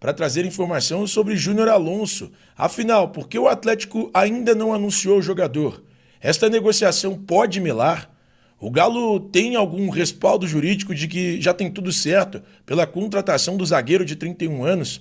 para trazer informação sobre Júnior Alonso. Afinal, por que o Atlético ainda não anunciou o jogador? Esta negociação pode melar? O Galo tem algum respaldo jurídico de que já tem tudo certo pela contratação do zagueiro de 31 anos?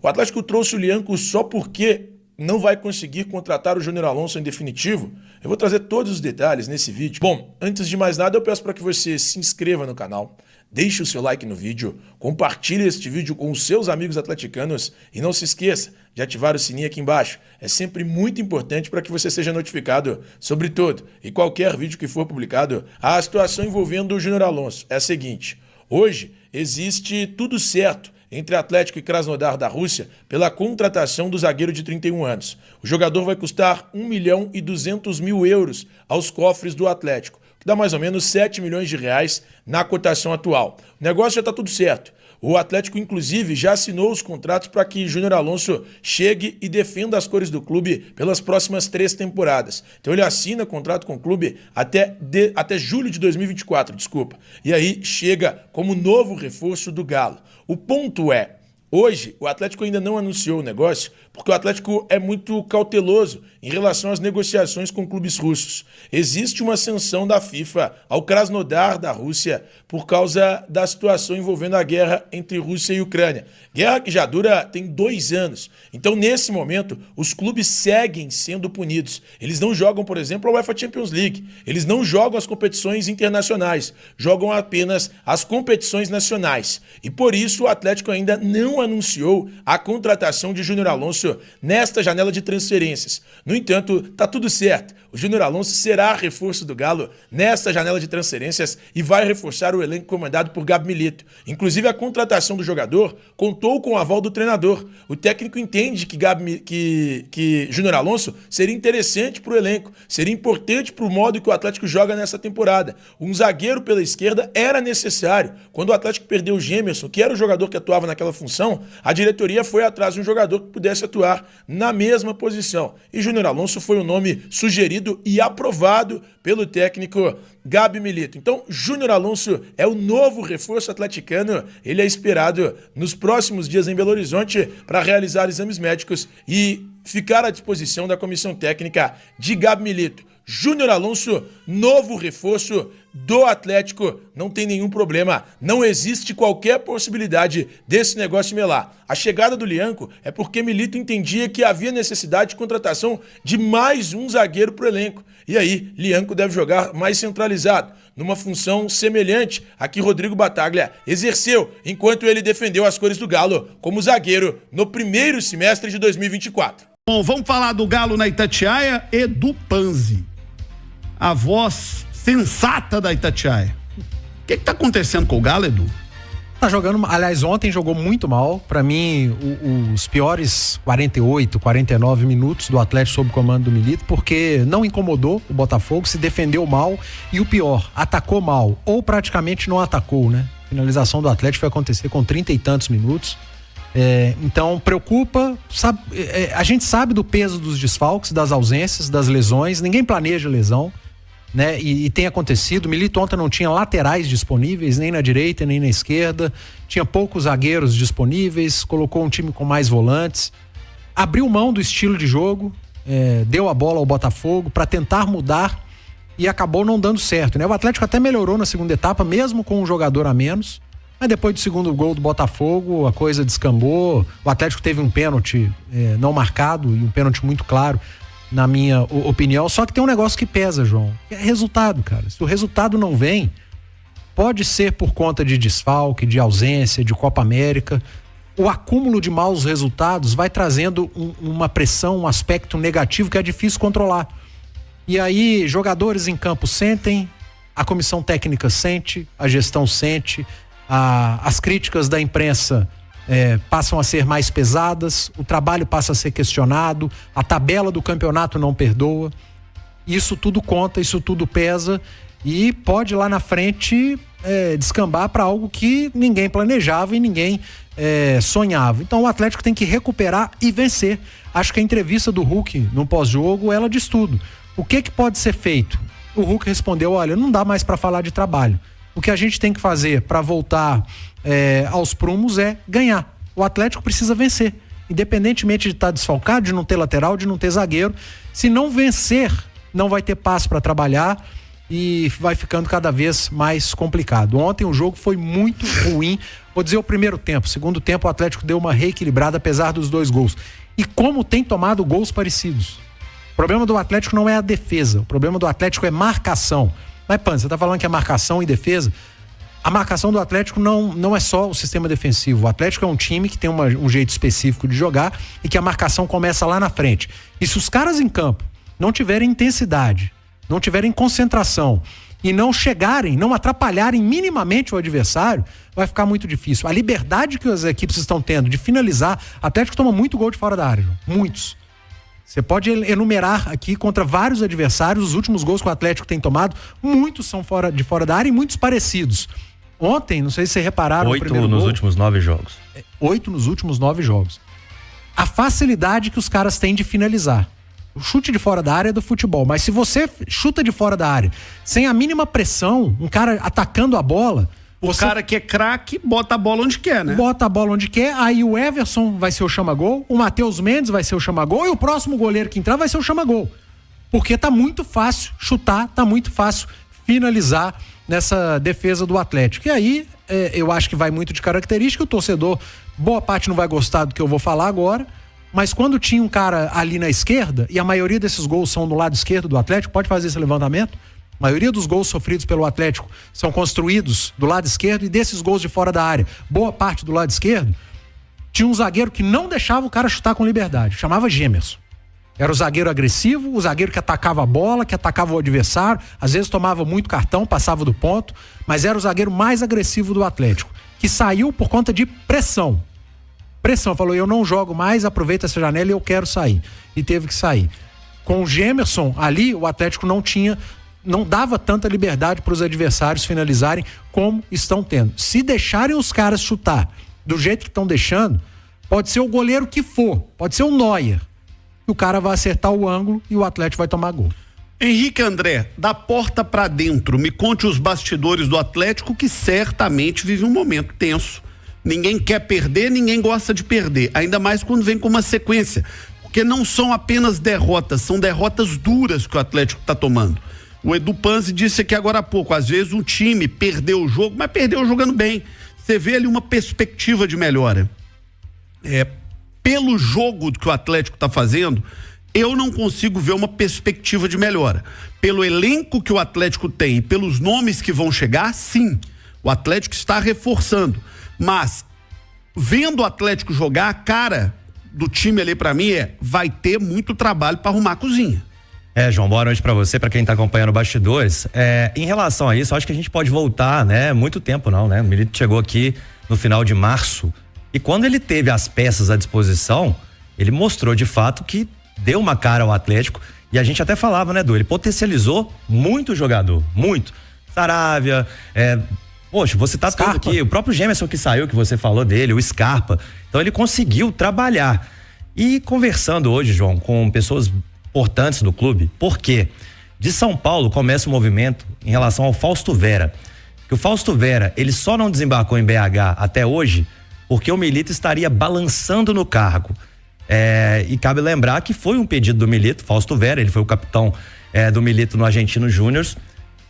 O Atlético trouxe o Lianco só porque não vai conseguir contratar o Júnior Alonso em definitivo? Eu vou trazer todos os detalhes nesse vídeo. Bom, antes de mais nada, eu peço para que você se inscreva no canal, deixe o seu like no vídeo, compartilhe este vídeo com os seus amigos atleticanos e não se esqueça de ativar o sininho aqui embaixo. É sempre muito importante para que você seja notificado sobre todo e qualquer vídeo que for publicado. A situação envolvendo o Júnior Alonso é a seguinte: hoje existe tudo certo entre Atlético e Krasnodar da Rússia pela contratação do zagueiro de 31 anos. O jogador vai custar 1.200.000 euros aos cofres do Atlético, que dá mais ou menos 7 milhões de reais na cotação atual. O negócio já está tudo certo. O Atlético, inclusive, já assinou os contratos para que Júnior Alonso chegue e defenda as cores do clube pelas próximas 3 temporadas. Então ele assina contrato com o clube até julho de 2024, desculpa. E aí chega como novo reforço do Galo. O ponto é, hoje o Atlético ainda não anunciou o negócio porque o Atlético é muito cauteloso em relação às negociações com clubes russos. Existe uma sanção da FIFA ao Krasnodar da Rússia por causa da situação envolvendo a guerra entre Rússia e Ucrânia. Guerra que já tem 2 anos. Então, nesse momento, os clubes seguem sendo punidos. Eles não jogam, por exemplo, a UEFA Champions League. Eles não jogam as competições internacionais. Jogam apenas as competições nacionais. E por isso o Atlético ainda não anunciou a contratação de Júnior Alonso nesta janela de transferências. No entanto, tá tudo certo. O Júnior Alonso será reforço do Galo nesta janela de transferências e vai reforçar o elenco comandado por Gabi Milito. Inclusive, a contratação do jogador contou com o aval do treinador. O técnico entende que Júnior Alonso seria interessante para o elenco, seria importante para o modo que o Atlético joga nessa temporada. Um zagueiro pela esquerda era necessário. Quando o Atlético perdeu o Gemerson, que era o jogador que atuava naquela função, a diretoria foi atrás de um jogador que pudesse atuar na mesma posição. E Júnior Alonso foi o nome sugerido e aprovado pelo técnico Gabi Milito. Então, Júnior Alonso é o novo reforço atleticano. Ele é esperado nos próximos dias em Belo Horizonte para realizar exames médicos e ficar à disposição da comissão técnica de Gabi Milito. Júnior Alonso, novo reforço do Atlético, não tem nenhum problema, não existe qualquer possibilidade desse negócio melar. A chegada do Lianco é porque Milito entendia que havia necessidade de contratação de mais um zagueiro para o elenco. E aí, Lianco deve jogar mais centralizado, numa função semelhante a que Rodrigo Battaglia exerceu enquanto ele defendeu as cores do Galo como zagueiro no primeiro semestre de 2024. Bom, vamos falar do Galo na Itatiaia e do Panzi, a voz sensata da Itatiaia. O que tá acontecendo com o Galo, Edu? Tá jogando, aliás, ontem jogou muito mal. Pra mim, os piores 48, 49 minutos do Atlético sob comando do Milito, porque não incomodou o Botafogo, se defendeu mal e o pior, atacou mal, ou praticamente não atacou, né? A finalização do Atlético foi acontecer com 30 e tantos minutos. Então preocupa, sabe, a gente sabe do peso dos desfalques, das ausências, das lesões, ninguém planeja lesão, né? E tem acontecido. O Milito ontem não tinha laterais disponíveis, nem na direita, nem na esquerda, tinha poucos zagueiros disponíveis, colocou um time com mais volantes, abriu mão do estilo de jogo, deu a bola ao Botafogo para tentar mudar e acabou não dando certo, né? O Atlético até melhorou na segunda etapa, mesmo com um jogador a menos. Mas depois do segundo gol do Botafogo, a coisa descambou. O Atlético teve um pênalti não marcado e um pênalti muito claro, na minha opinião. Só que tem um negócio que pesa, João. É resultado, cara. Se o resultado não vem, pode ser por conta de desfalque, de ausência, de Copa América. O acúmulo de maus resultados vai trazendo uma pressão, um aspecto negativo que é difícil controlar. E aí, jogadores em campo sentem, a comissão técnica sente, a gestão sente, as críticas da imprensa passam a ser mais pesadas, o trabalho passa a ser questionado, a tabela do campeonato não perdoa. Isso tudo conta, isso tudo pesa e pode lá na frente descambar para algo que ninguém planejava e ninguém sonhava. Então o Atlético tem que recuperar e vencer. Acho que a entrevista do Hulk no pós-jogo, ela diz tudo. O que pode ser feito? O Hulk respondeu: olha, não dá mais para falar de trabalho. O que a gente tem que fazer para voltar aos prumos é ganhar. o Atlético precisa vencer. Independentemente de estar desfalcado, de não ter lateral, de não ter zagueiro. Se não vencer, não vai ter passo para trabalhar e vai ficando cada vez mais complicado. Ontem o jogo foi muito ruim. Vou dizer o primeiro tempo. Segundo tempo o Atlético deu uma reequilibrada apesar dos 2 gols. E como tem tomado gols parecidos. O problema do Atlético não é a defesa. O problema do Atlético é marcação. Mas, Pan, você tá falando que é marcação e defesa? A marcação do Atlético não é só o sistema defensivo. O Atlético é um time que tem um jeito específico de jogar e que a marcação começa lá na frente. E se os caras em campo não tiverem intensidade, não tiverem concentração e não chegarem, não atrapalharem minimamente o adversário, vai ficar muito difícil. A liberdade que as equipes estão tendo de finalizar, o Atlético toma muito gol de fora da área, João. Muitos. Você pode enumerar aqui contra vários adversários os últimos gols que o Atlético tem tomado, muitos são de fora da área e muitos parecidos. Ontem, não sei se vocês repararam... 8 nos últimos 9 jogos. 8 nos últimos 9 jogos. A facilidade que os caras têm de finalizar. O chute de fora da área é do futebol, mas se você chuta de fora da área sem a mínima pressão, um cara atacando a bola... O cara que é craque, bota a bola onde quer, né? Bota a bola onde quer, aí o Everson vai ser o chama-gol, o Matheus Mendes vai ser o chama-gol e o próximo goleiro que entrar vai ser o chama-gol. Porque tá muito fácil chutar, tá muito fácil finalizar nessa defesa do Atlético. E aí, eu acho que vai muito de característica, o torcedor, boa parte não vai gostar do que eu vou falar agora, mas quando tinha um cara ali na esquerda, e a maioria desses gols são do lado esquerdo do Atlético, pode fazer esse levantamento? A maioria dos gols sofridos pelo Atlético são construídos do lado esquerdo e desses gols de fora da área, boa parte do lado esquerdo, tinha um zagueiro que não deixava o cara chutar com liberdade, chamava Gemerson. Era o zagueiro agressivo, o zagueiro que atacava a bola, que atacava o adversário, às vezes tomava muito cartão, passava do ponto, mas era o zagueiro mais agressivo do Atlético, que saiu por conta de pressão. Pressão, falou, eu não jogo mais, aproveita essa janela e eu quero sair. E teve que sair. Com o Gemerson ali, o Atlético não dava tanta liberdade para os adversários finalizarem como estão tendo. Se deixarem os caras chutar do jeito que estão deixando, pode ser o goleiro que for, pode ser o Neuer. E o cara vai acertar o ângulo e o Atlético vai tomar gol. Henrique André, da porta pra dentro, me conte os bastidores do Atlético, que certamente vive um momento tenso. Ninguém quer perder, ninguém gosta de perder, ainda mais quando vem com uma sequência, porque não são apenas derrotas, são derrotas duras que o Atlético tá tomando. O Edu Panzi disse aqui agora há pouco, às vezes um time perdeu o jogo, mas perdeu jogando bem. Você vê ali uma perspectiva de melhora. Pelo jogo que o Atlético está fazendo, eu não consigo ver uma perspectiva de melhora. Pelo elenco que o Atlético tem e pelos nomes que vão chegar, sim, o Atlético está reforçando. Mas, vendo o Atlético jogar, a cara do time ali para mim vai ter muito trabalho para arrumar a cozinha. João, boa noite pra você, pra quem tá acompanhando bastidores. Em relação a isso, acho que a gente pode voltar, né? Muito tempo não, né? O Milito chegou aqui no final de março e quando ele teve as peças à disposição, ele mostrou de fato que deu uma cara ao Atlético e a gente até falava, né, Edu? Ele potencializou muito o jogador, muito. Saravia, poxa, você tá todo aqui, o próprio Gemerson que saiu, que você falou dele, o Scarpa. Então ele conseguiu trabalhar. E conversando hoje, João, com pessoas importantes do clube, porque de São Paulo começa o movimento em relação ao Fausto Vera, que o Fausto Vera, ele só não desembarcou em BH até hoje porque o Milito estaria balançando no cargo, e cabe lembrar que foi um pedido do Milito, Fausto Vera, ele foi o capitão do Milito no Argentino Júnior,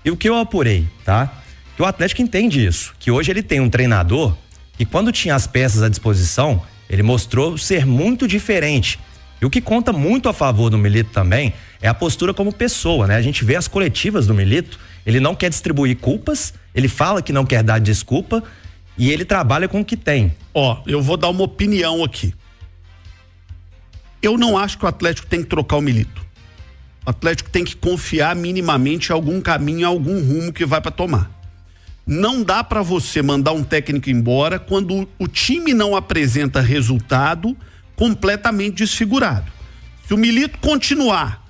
e o que eu apurei, tá? Que o Atlético entende isso, que hoje ele tem um treinador que quando tinha as peças à disposição, ele mostrou ser muito diferente. E o que conta muito a favor do Milito também é a postura como pessoa, né? A gente vê as coletivas do Milito, ele não quer distribuir culpas, ele fala que não quer dar desculpa e ele trabalha com o que tem. Eu vou dar uma opinião aqui. Eu não acho que o Atlético tem que trocar o Milito. O Atlético tem que confiar minimamente em algum caminho, em algum rumo que vai para tomar. Não dá para você mandar um técnico embora quando o time não apresenta resultado completamente desfigurado. Se o Milito continuar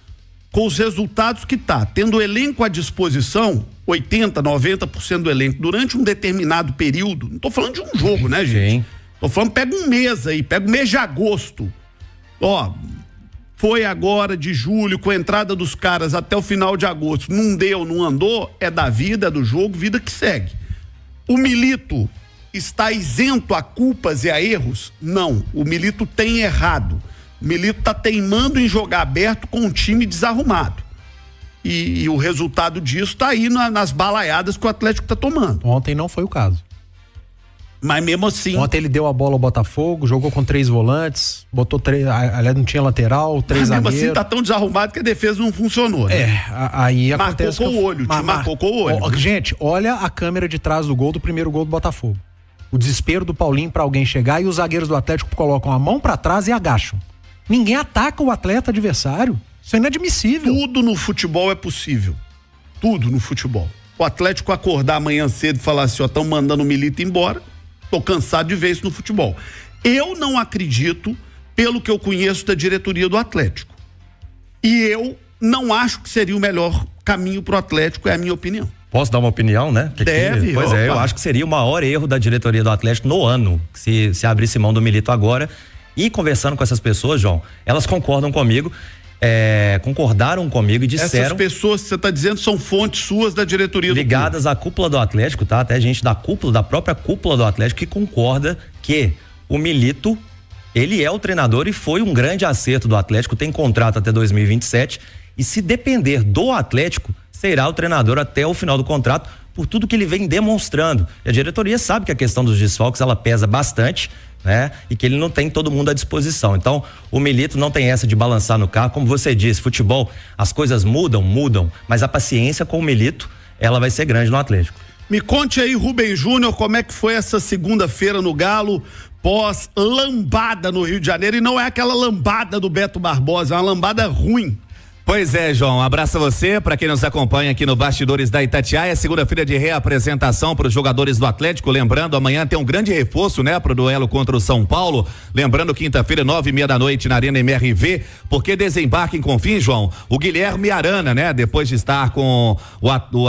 com os resultados que tá, tendo o elenco à disposição, 80%, 90% do elenco, durante um determinado período, não tô falando de um jogo, né, gente? Sim. Tô falando, pega um mês aí, pega o mês de agosto. Foi agora de julho, com a entrada dos caras até o final de agosto, não deu, não andou, é da vida, é do jogo, vida que segue. O Milito está isento a culpas e a erros? Não, o Milito tem errado. O Milito está teimando em jogar aberto com um time desarrumado. E o resultado disso está aí nas balaiadas que o Atlético está tomando. Ontem não foi o caso. Mas mesmo assim... Ontem ele deu a bola ao Botafogo, jogou com 3 volantes, botou 3, aliás, não tinha lateral, 3 zagueiros. Mas mesmo assim tá tão desarrumado que a defesa não funcionou, né? Aí acontece... Marcou com o olho, marcou com o olho. Gente, olha a câmera de trás do gol, do primeiro gol do Botafogo. O desespero do Paulinho pra alguém chegar e os zagueiros do Atlético colocam a mão pra trás e agacham. Ninguém ataca o atleta adversário. Isso é inadmissível. Tudo no futebol é possível. Tudo no futebol. O Atlético acordar amanhã cedo e falar assim, ó, estão mandando o Milito embora. Tô cansado de ver isso no futebol. Eu não acredito, pelo que eu conheço da diretoria do Atlético. E eu não acho que seria o melhor caminho pro Atlético, é a minha opinião. Posso dar uma opinião, né? Deve. Pois é, eu acho que seria o maior erro da diretoria do Atlético no ano, se abrisse mão do Milito agora. E conversando com essas pessoas, João, elas concordam comigo. Concordaram comigo e disseram... Essas pessoas que você está dizendo são fontes suas da diretoria do ligadas à cúpula do Atlético, tá? Até gente da própria cúpula do Atlético que concorda que o Milito, ele é o treinador e foi um grande acerto do Atlético, tem contrato até 2027 e se depender do Atlético, será o treinador até o final do contrato por tudo que ele vem demonstrando. E a diretoria sabe que a questão dos desfalques, ela pesa bastante, né? E que ele não tem todo mundo à disposição. Então, o Milito não tem essa de balançar no carro. Como você disse, futebol, as coisas mudam, mas a paciência com o Milito, ela vai ser grande no Atlético. Me conte aí, Rubem Júnior, como é que foi essa segunda-feira no Galo, pós-lambada no Rio de Janeiro, e não é aquela lambada do Beto Barbosa, é uma lambada ruim. Pois é, João, um abraço a você, para quem nos acompanha aqui no Bastidores da Itatiaia, segunda-feira de reapresentação para os jogadores do Atlético, lembrando, amanhã tem um grande reforço, né, pro duelo contra o São Paulo, lembrando, quinta-feira, 9:30 da noite na Arena MRV, porque desembarca em Confins, João, o Guilherme Arana, né, depois de estar com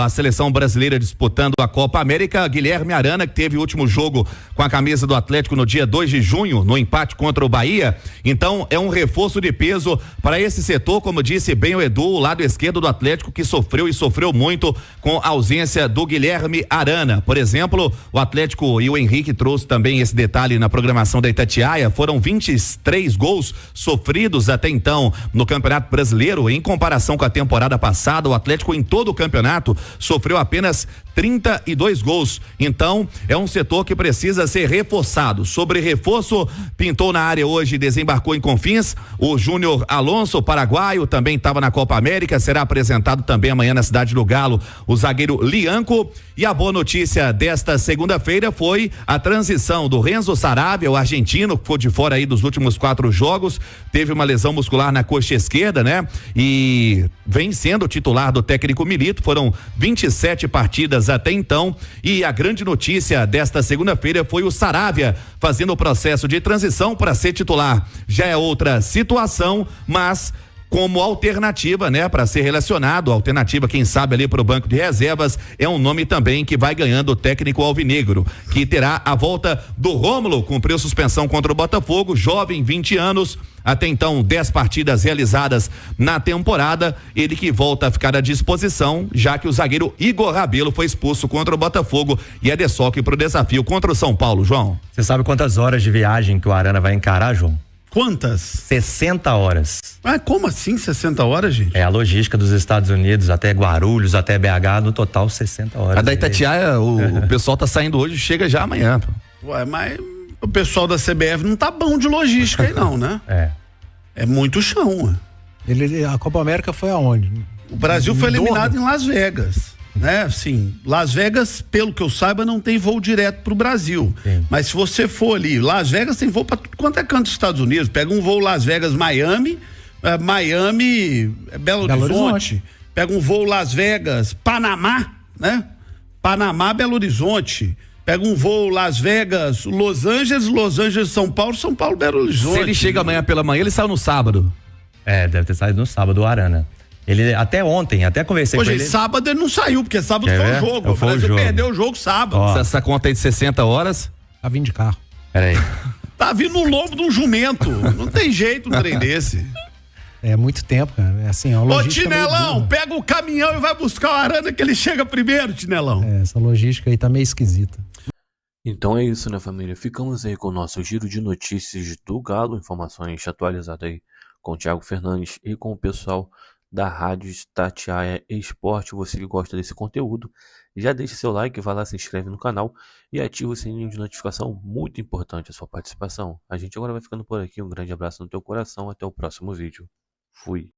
a seleção brasileira disputando a Copa América, Guilherme Arana, que teve o último jogo com a camisa do Atlético no dia 2 de junho, no empate contra o Bahia, então é um reforço de peso para esse setor, como disse bem o Edu, o lado esquerdo do Atlético, que sofreu muito com a ausência do Guilherme Arana. Por exemplo, o Atlético, e o Henrique trouxe também esse detalhe na programação da Itatiaia, foram 23 gols sofridos até então no Campeonato Brasileiro. Em comparação com a temporada passada, o Atlético em todo o campeonato sofreu apenas 32 gols. Então, é um setor que precisa ser reforçado. Sobre reforço, pintou na área hoje, desembarcou em Confins, o Júnior Alonso, paraguaio, também estava na Copa América, será apresentado também amanhã na cidade do Galo, o zagueiro Lianco. E a boa notícia desta segunda-feira foi a transição do Renzo Saravia, o argentino, que ficou de fora aí dos últimos 4 jogos, teve uma lesão muscular na coxa esquerda, né? E vem sendo titular do técnico Milito, foram 27 partidas até então, e a grande notícia desta segunda-feira foi o Saravia fazendo o processo de transição para ser titular. Já é outra situação, mas como alternativa, né, para ser relacionado, alternativa, quem sabe, ali para o banco de reservas, é um nome também que vai ganhando o técnico alvinegro, que terá a volta do Rômulo, cumpriu suspensão contra o Botafogo, jovem, 20 anos, até então 10 partidas realizadas na temporada, ele que volta a ficar à disposição, já que o zagueiro Igor Rabelo foi expulso contra o Botafogo e é desfalque para o desafio contra o São Paulo, João. Você sabe quantas horas de viagem que o Arana vai encarar, João? Quantas? 60 horas. Ah, como assim 60 horas, gente? É a logística dos Estados Unidos, até Guarulhos, até BH, no total 60 horas. A da Itatiaia, o pessoal tá saindo hoje, chega já amanhã. Ué, mas o pessoal da CBF não tá bom de logística aí não, né? É muito chão. A Copa América foi aonde? O Brasil foi eliminado em Las Vegas, né? Assim, Las Vegas, pelo que eu saiba, não tem voo direto pro Brasil. Sim. Mas se você for ali, Las Vegas tem voo pra tudo quanto é canto dos Estados Unidos. Pega um voo Las Vegas, Miami, Belo Horizonte. Pega um voo Las Vegas, Panamá, né? Panamá, Belo Horizonte. Pega um voo Las Vegas, Los Angeles, São Paulo, Belo Horizonte. Se ele chega amanhã pela manhã, ele sai no sábado. Deve ter saído no sábado o Arana. Ele até ontem, até conversei com ele. Sábado ele não saiu, porque sábado foi o jogo. O Brasil perdeu o jogo sábado. Essa conta aí de 60 horas. Tá vindo de carro. Peraí. Tá vindo no lombo de um jumento. Não tem jeito um trem desse. É muito tempo, cara. É assim, a Ô, logística. Tinelão, pega o caminhão e vai buscar o Arana que ele chega primeiro, Tinelão. Essa logística aí tá meio esquisita. Então é isso, né, família? Ficamos aí com o nosso giro de notícias do Galo, informações atualizadas aí com o Thiago Fernandes e com o pessoal da Rádio Itatiaia Esporte. Você que gosta desse conteúdo, já deixa seu like, vai lá, se inscreve no canal e ativa o sininho de notificação. Muito importante a sua participação. A gente agora vai ficando por aqui. Um grande abraço no teu coração. Até o próximo vídeo. Fui.